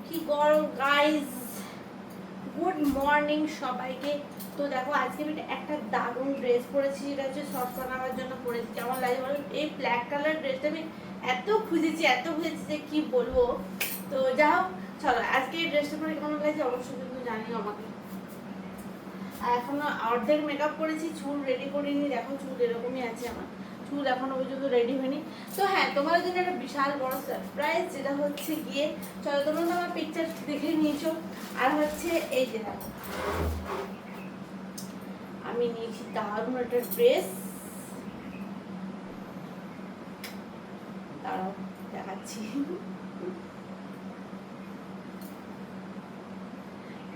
কি গরম guys. Good morning সবাইকে। তো দেখো আজকে আমি একটা দারুণ ড্রেস পরেছি, যেটা হচ্ছে শর্ট বানাবার জন্য পরেছি। কেমন লাগে বলো? এই ব্ল্যাক কালার ড্রেসটা আমি এত খুঁজেছি যে কি বলবো। তো যা হোক, চলো আজকে এই ড্রেসটা পরে কেমন লাগছে অবশ্যই কিন্তু জানিও আমাকে। আর এখনো অর্ধেক মেকআপ করেছি, চুল রেডি করিনি। দেখো চুল এরকমই আছে আমার, চুল এখনো পর্যন্ত রেডি হয়নি। তো হ্যাঁ, তোমার জন্য একটা বিশাল বড় সারপ্রাইজ, যেটা হচ্ছে গিয়ে চলো তোমরা তো আমার পিকচার দেখে নিয়েছো। আর হচ্ছে এই যে দেখো, আমি নিয়েছি দারুণ একটা ড্রেস। দাঁড়াও দেখাচ্ছি।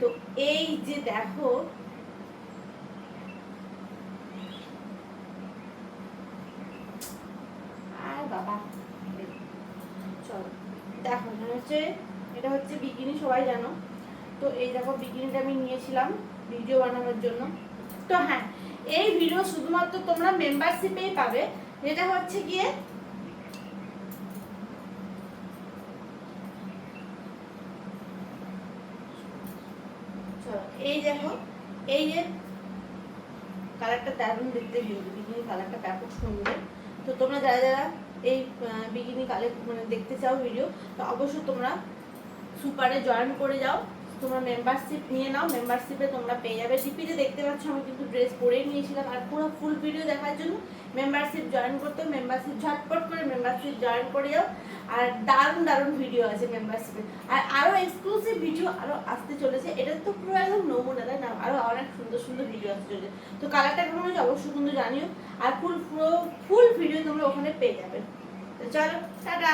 তো এই যে দেখো, আর বাবা চলো দেখো, হচ্ছে এটা হচ্ছে বিকিনি, সবাই জানো। তো এই দেখো বিকিনিটা আমি নিয়েছিলাম ভিডিও বানানোর জন্য। তো হ্যাঁ, এই ভিডিও শুধুমাত্র তোমরা মেম্বারশিপেই পাবে, যেটা হচ্ছে গিয়ে এই দেখো, এই যে কালারটা দারুণ দেখতে, বিকিনি কালারটা ব্যাপক সুন্দর। তো তোমরা যারা যারা এই বিকিনি কালার মানে দেখতে চাও ভিডিও, তো অবশ্যই তোমরা সুপারে জয়েন করে যাও, তোমরা মেম্বারশিপ নিয়ে নাও। মেম্বারশিপে তোমরা পেয়ে যাবে। ডিপিতে দেখতে পাচ্ছ আমি কিন্তু ড্রেস পরেই নিয়েছিলাম। আর পুরো ফুল ভিডিও দেখার জন্য মেম্বারশিপ জয়েন করতে, মেম্বারশিপ ঝটপট করে মেম্বারশিপ জয়েন করে যাও। আর দারুণ দারুণ ভিডিও আছে মেম্বারশিপে, আর আরও এক্সক্লুসিভ ভিডিও আরও আসতে চলেছে। এটা তো পুরো একদম নমুনা, তাই না? আরও অনেক সুন্দর সুন্দর ভিডিও আসতে চলেছে। তো কালারটা কেমন হয়েছে অবশ্যই কিন্তু জানিও। আর ফুল ভিডিও তোমরা ওখানে পেয়ে যাবে। তো চলো টাটা।